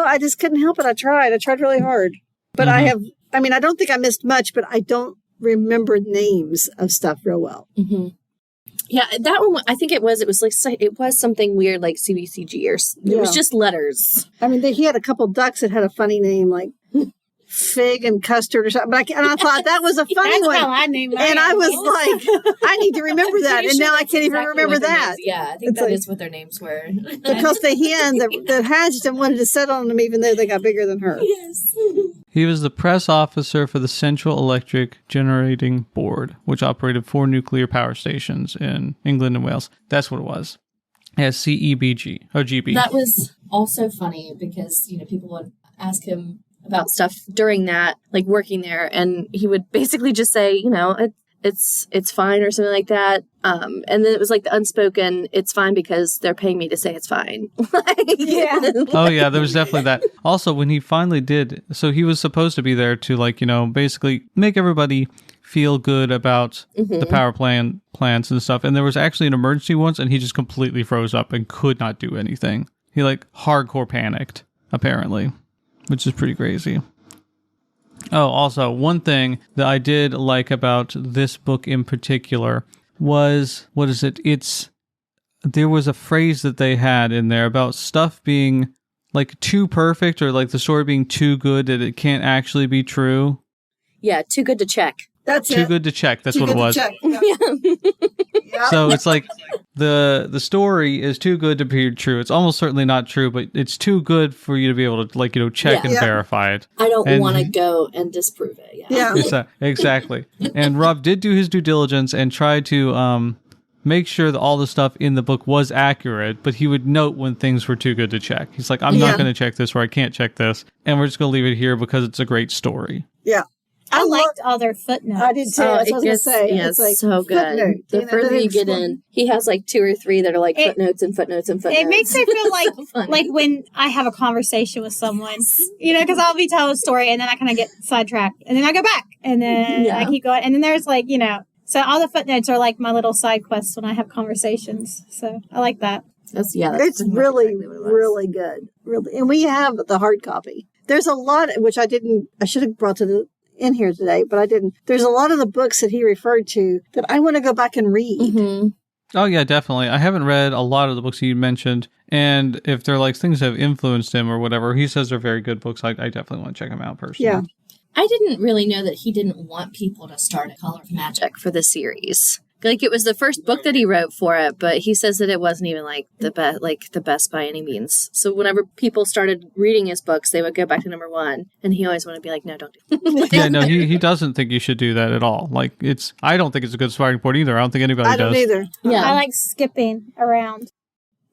I just couldn't help it. I tried really hard. But I don't think I missed much, but I don't remember names of stuff real well. Mm-hmm. Yeah, that one, I think it was something weird like CBCG or it was just letters. I mean, he had a couple ducks that had a funny name, like fig and custard or something. But and I thought that was a funny That's one. how I knew mine. And I was like, I need to remember that. Pretty And sure now I that's can't even exactly remember what their that. names- Yeah, I think It's that like- is what their names were. Because the hen that hatched them wanted to sit on them even though they got bigger than her. Yes. He was the press officer for the Central Electric Generating Board, which operated 4 nuclear power stations in England and Wales. That's what it was. As CEBG, or GB. That was also funny because, people would ask him about stuff during that, like working there, and he would basically just say, it's fine or something like that. And then it was like the unspoken, it's fine because they're paying me to say it's fine. Yeah. Oh, yeah, there was definitely that. Also, when he finally did, so he was supposed to be there to, basically make everybody feel good about the power plants and stuff. And there was actually an emergency once, and he just completely froze up and could not do anything. He, hardcore panicked, apparently, which is pretty crazy. Oh, also, one thing that I did like about this book in particular was, what is it? There was a phrase that they had in there about stuff being, too perfect or, the story being too good that it can't actually be true. Yeah, too good to check. That's Too it. good to check. That's Too what it good to was. check. Yeah. Yeah. So it's like the story is too good to be true. It's almost certainly not true, but it's too good for you to be able to check and Yeah. verify it. I don't And- want to go and disprove it. Yeah. Exactly. And Rob did do his due diligence and try to make sure that all the stuff in the book was accurate, but he would note when things were too good to check. He's like, I'm not Yeah. going to check this, or I can't check this, and we're just going to leave it here because it's a great story. Yeah. I love- liked all their footnotes. I did too. That's what I was going to say. Yeah, It's like so good. footnote, The further that you get explain- in, he has 2 or 3 that are It- footnotes and footnotes and footnotes. It makes me feel like So funny. like when I have a conversation with someone, because I'll be telling a story and then I kind of get sidetracked and then I go back and then Yeah. I keep going and then there's so all the footnotes are like my little side quests when I have conversations. So I like that. that's It's pretty much really, exactly what it was. really good. Really. And we have the hard copy. There's a lot, which I should have brought in here today, but I didn't. There's a lot of the books that he referred to that I want to go back and read. Mhm. Oh, yeah, definitely. I haven't read a lot of the books you mentioned, and if they're things that have influenced him or whatever, he says they're very good books. I definitely want to check them out personally. Yeah. I didn't really know that he didn't want people to start a Color of Magic for the series. It was the first book that he wrote for it, but he says that it wasn't even the best by any means. So whenever people started reading his books, they would go back to number 1, and he always wanted to be like, no, don't do it. Yeah, no, he doesn't think you should do that at all. I don't think it's a good starting point either. I don't think anybody I don't does. either. Yeah. I like skipping around.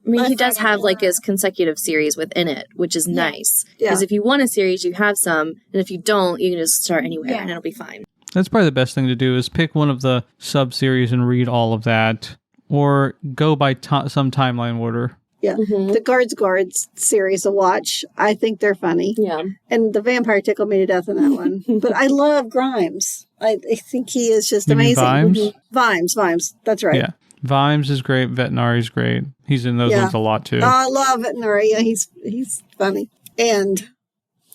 I mean, I he does find have it his consecutive series within it, which is nice. Yeah. Because if you want a series, you have some, and if you don't, you can just start anywhere, Yeah. and it'll be fine. That's probably the best thing to do is pick one of the sub-series and read all of that, or go by some timeline order. Yeah. Mhm. The Guards series to watch. I think they're funny. Yeah. And the vampire tickled me to death in that one. But I love Grimes. I think he is just You mean amazing. Vimes? Vimes. That's right. Yeah. Vimes is great. Vetinari's great. He's in those Yeah. ones a lot, too. Oh, I love Veterinary. Yeah, he's funny. And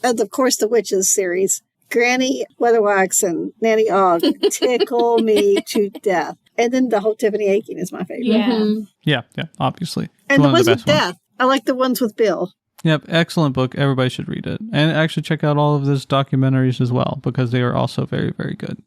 of course, the Witches series. Granny Weatherwax and Nanny Ogg tickle me to death. And then the whole Tiffany Aching is my favorite. Yeah. Mhm. Yeah, obviously. And the One of ones the with best ones. death. I like the ones with Bill. Yep, excellent book. Everybody should read it. And actually check out all of those documentaries as well, because they are also very, very good.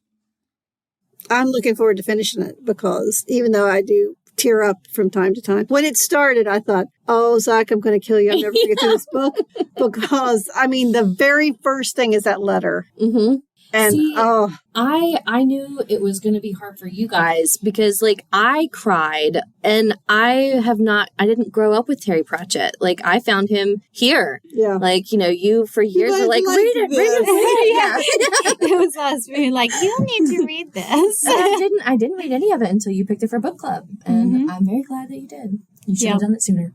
I'm looking forward to finishing it because even though I do tear up from time to time, when it started, I thought, oh, Zach, I'm going to kill you. I'm never going to get through this book because, the very first thing is that letter. Mm-hmm. And, See, oh, I knew it was going to be hard for you guys because, I cried, and I didn't grow up with Terry Pratchett. I found him here. yeah. You for years were like, like read it, read it. It was us being like, you need to read this. And I didn't read any of it until you picked it for book club, and I'm very glad that you did. You should have done it sooner.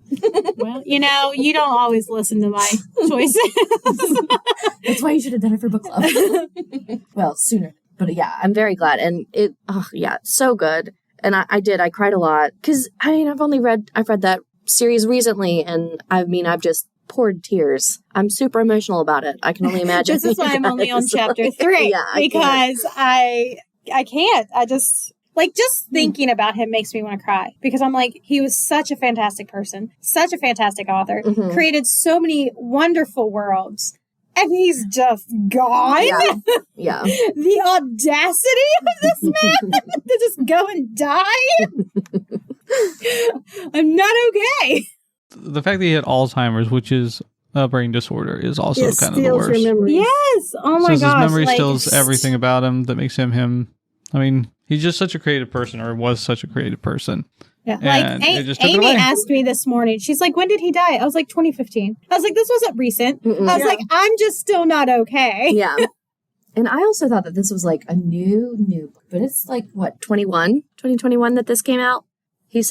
Well, you don't always listen to my choices. That's why you should have done it for book club. Well, sooner. But yeah, I'm very glad. And so good. And I cried a lot. Because, I've read that series recently, and I've just poured tears. I'm super emotional about it. I can only imagine. This is why I'm only on chapter 3. Yeah, I because I can't. I just thinking about him makes me want to cry because I'm like, he was such a fantastic person, such a fantastic author, created so many wonderful worlds. And he's just gone. Yeah. The audacity of this man to just go and die. I'm not okay. The fact that he had Alzheimer's, which is a brain disorder, is also It kind of the steals worst. your memory. Yes. Oh my Says gosh. his memory like, steals everything about him that makes him. I mean, he's just such a creative person, or was such a creative person. Yeah. And Like it just took it Amy away. asked me this morning. She's like, "When did he die?" I was like, 2015. I was like, "This wasn't recent." Mm-mm. I was like, "I'm just still not okay." Yeah. And I also thought that this was like a new book, but it's like, what, 2021 that this came out? He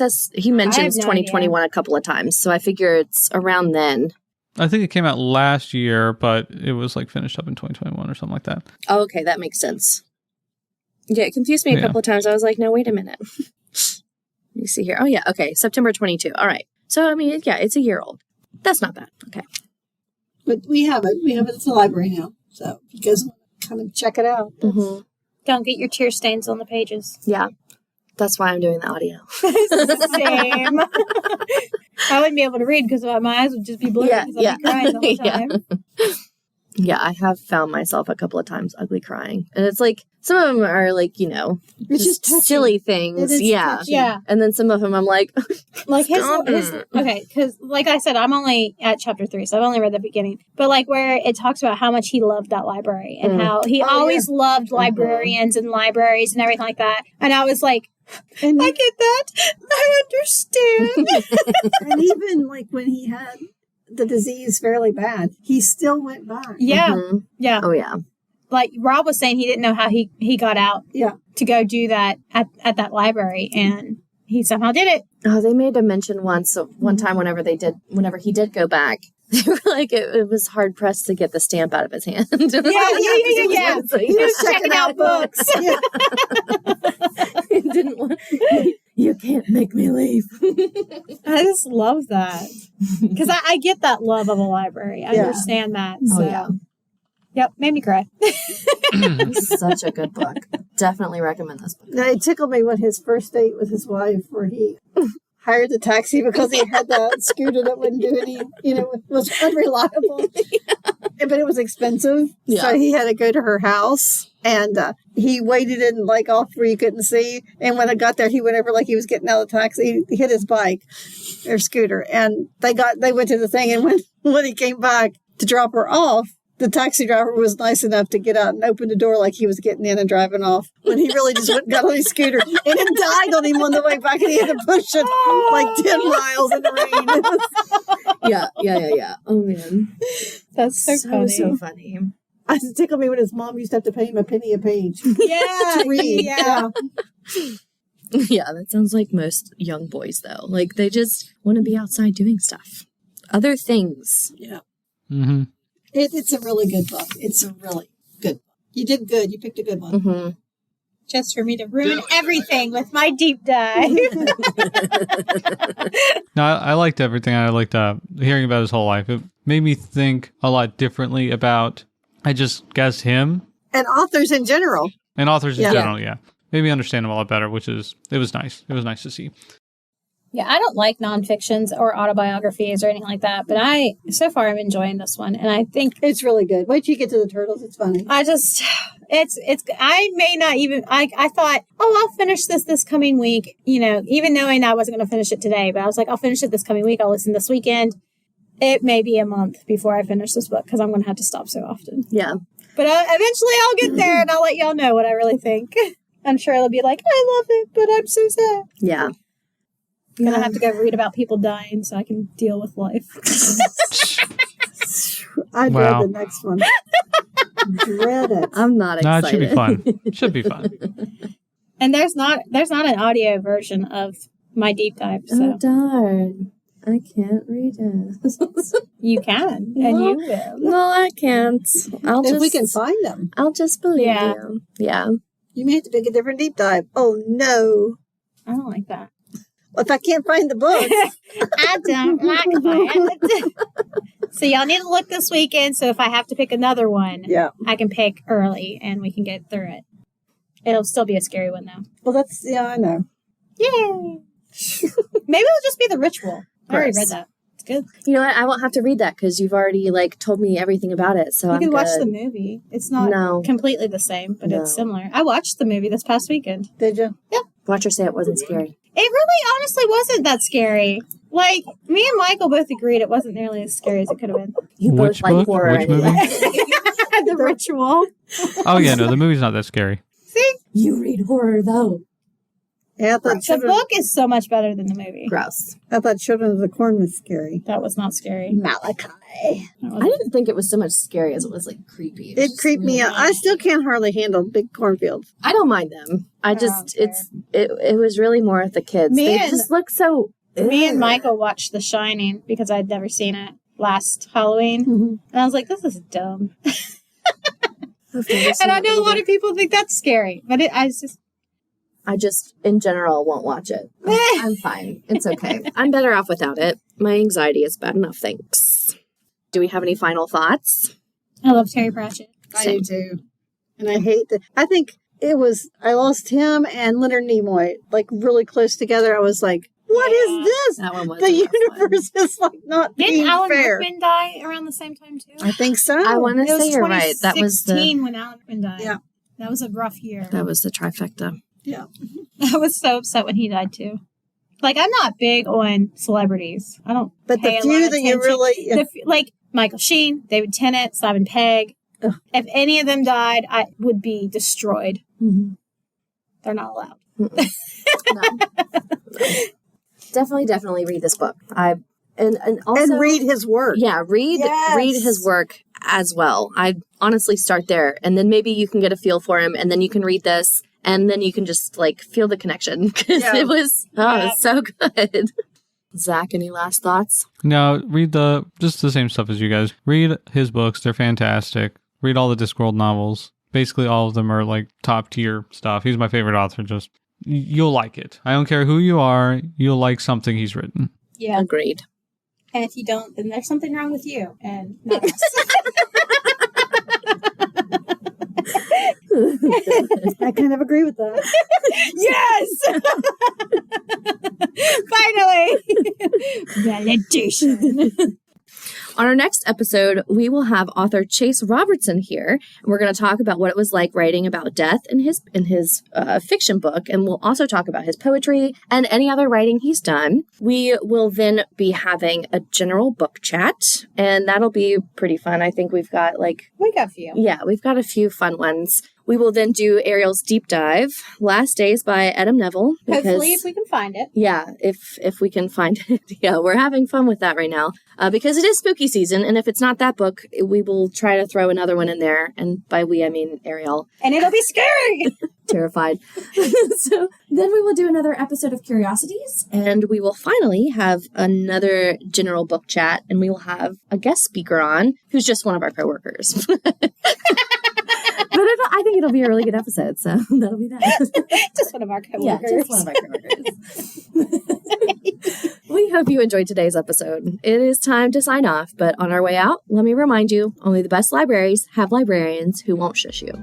mentions no 2021 a couple of times, so I figure it's around then. I think it came out last year, but it was like finished up in 2021 or something like that. Oh, okay, that makes sense. Yeah, it confused me a couple of times. I was like, no, wait a minute. Let me see here. Oh, yeah, okay, September 22. All right. So, I mean, yeah, it's a year old. That's not bad. Okay. But we have it. We have it at the library now. So if you guys want to come and check it out. Mm-hmm. Don't get your tear stains on the pages. Yeah. That's why I'm doing the audio. Same. I wouldn't be able to read because my eyes would just be blurry because I'd be crying the whole time. Yeah, I have found myself a couple of times ugly crying. And it's like, some of them are like, you know, It's just touching. silly things. It is Yeah. touching. Yeah. And then some of them I'm like, Like his okay, because like I said, I'm only at chapter 3, so I've only read the beginning. But like where it talks about how much he loved that library and how he always loved librarians and libraries and everything like that. And I was like, And, I get that. I understand. and even like when he had the disease fairly bad, he still went back. Yeah. Mhm. Yeah. Oh, yeah. Like Rob was saying, he didn't know how he got out to go do that at that library, and he somehow did it. Oh, they made a mention one time whenever he did go back, they were like, it was hard pressed to get the stamp out of his hand. Yeah. He was checking out books. Yeah. He didn't want, you can't make me leave. I just love that. Because I get that love of a library. I understand that. So. Oh, yeah. Yep, made me cry. It's such a good book. Definitely recommend this book. Now, it tickled me when his first date with his wife, where he hired the taxi because he had that scooter that wouldn't do any, was unreliable. But it was expensive. Yeah. So he had to go to her house, and he waited in like off where you couldn't see. And when I got there, he went over like he was getting out of the taxi. He hit his bike or scooter, and they went to the thing. And when he came back to drop her off, the taxi driver was nice enough to get out and open the door like he was getting in and driving off, when he really just went and got on his scooter, and it died on him on the way back, and he had to push it like 10 miles in the rain. Yeah. Oh, man. That's so funny. So funny. It tickled me when his mom used to have to pay him a penny a page Yeah. to read. Yeah. Yeah, that sounds like most young boys, though. Like, they just want to be outside doing stuff. Other things. Yeah. Mm-hmm. It's a really good book. It's a really good book. You did good. You picked a good one. Mm-hmm. Just for me to ruin everything with my deep dive. No, I liked everything. I liked hearing about his whole life. It made me think a lot differently about, I just guess, him. And authors in general. And authors in Yeah. general, yeah. Made me understand him a lot better, it was nice. It was nice to see. Yeah, I don't like nonfictions or autobiographies or anything like that, but so far I'm enjoying this one, and I think It's really good. Wait till you get to the turtles. It's funny. I may not even, I thought, I'll finish this coming week, even knowing I wasn't going to finish it today, but I was like, I'll finish it this coming week. I'll listen this weekend. It may be a month before I finish this book because I'm going to have to stop so often. Yeah. But eventually I'll get there and I'll let y'all know what I really think. I'm sure it'll be like, I love it, but I'm so sad. Yeah. I'm going to have to go read about people dying so I can deal with life. I Wow. dread the next one. Dread it. I'm not No, excited. it should be fun. Should be fun. And there's not an audio version of my deep dive, so Oh, darn. I can't read it. you can, and you will. No, I can't. If we can find them, I'll just believe Yeah. you. Yeah. you may have to pick a different deep dive. Oh, no. I don't like that. If I can't find the book. I don't like that. So y'all need to look this weekend. So if I have to pick another one, Yeah. I can pick early and we can get through it. It'll still be a scary one though. Well, I know. Yay! Maybe it'll just be the ritual. I already read Gross. that. It's good. You know what? I won't have to read that because you've already told me everything about it. So You I'm can watch good. the movie. It's not completely the same, but No. it's similar. I watched the movie this past weekend. Did you? Watch her say it wasn't scary. It really honestly wasn't that scary. Like, me and Michael both agreed it wasn't nearly as scary as it could have been. You Which both like book? horror. Which movie? The Ritual. Oh, yeah, no, the movie's not that scary. See? You read horror though. Yeah, I thought, The book is so much better than the movie. Gross. Children of the Corn was scary. That was not scary. Malachi. I didn't think it was so much scary as it was creepy. It creeped me out. I still can't hardly handle big cornfields. I don't mind them. I just care. it was really more of the kids. They just look so. Me and Michael watched The Shining because I'd never seen it last Halloween. Mm-hmm. And I was like, this is dumb. And I know a lot of people think that's scary, but I just, in general, won't watch it. I'm fine. It's okay. I'm better off without it. My anxiety is bad enough, thanks. Do we have any final thoughts? I love Terry Pratchett. I do too. And I hate that. I think I lost him and Leonard Nimoy, really close together. I was like, what is this? That one was The universe is not Didn't being Alan fair. Rickman die around the same time, too? I think so. I want to It was say you're right. That was 2016 when Alan Rickman died. Yeah. That was a rough year. That was the trifecta. Yeah. I was so upset when he died, too. I'm not big on celebrities. I don't But pay the a lot few of that you attention. really... Michael Sheen, David Tennant, Simon Pegg. Ugh. If any of them died, I would be destroyed. Mm-hmm. They're not allowed. No. Definitely read this book. And also and read his work. Yeah, read his work as well. I'd honestly start there, and then maybe you can get a feel for him, and then you can read this, and then you can just feel the connection because it was so good. Zach, any last thoughts? No, read just the same stuff as you guys. Read his books. They're fantastic. Read all the Discworld novels. Basically, all of them are top tier stuff. He's my favorite author. Just, you'll like it. I don't care who you are. You'll like something he's written. Yeah. Agreed. And if you don't, then there's something wrong with you and not us. I kind of agree with that. Yes! Finally! Validation. On our next episode, we will have author Chase Robertson here, and we're going to talk about what it was like writing about death in his fiction book, and we'll also talk about his poetry and any other writing he's done. We will then be having a general book chat, and that'll be pretty fun. I think we've got We got a few. Yeah, we've got a few fun ones. We will then do Ariel's Deep Dive, Last Days by Adam Neville. Hopefully, if we can find it. Yeah, if we can find it. Yeah, we're having fun with that right now because it is spooky season. And if it's not that book, we will try to throw another one in there. And by we, I mean Ariel. And it'll be scary. Terrified. So then we will do another episode of Curiosities. And we will finally have another general book chat. And we will have a guest speaker on who's just one of our coworkers. But I think it'll be a really good episode, so that'll be that. Just one of our coworkers. Yeah, just one of our coworkers. We hope you enjoyed today's episode. It is time to sign off, but on our way out, let me remind you, only the best libraries have librarians who won't shush you.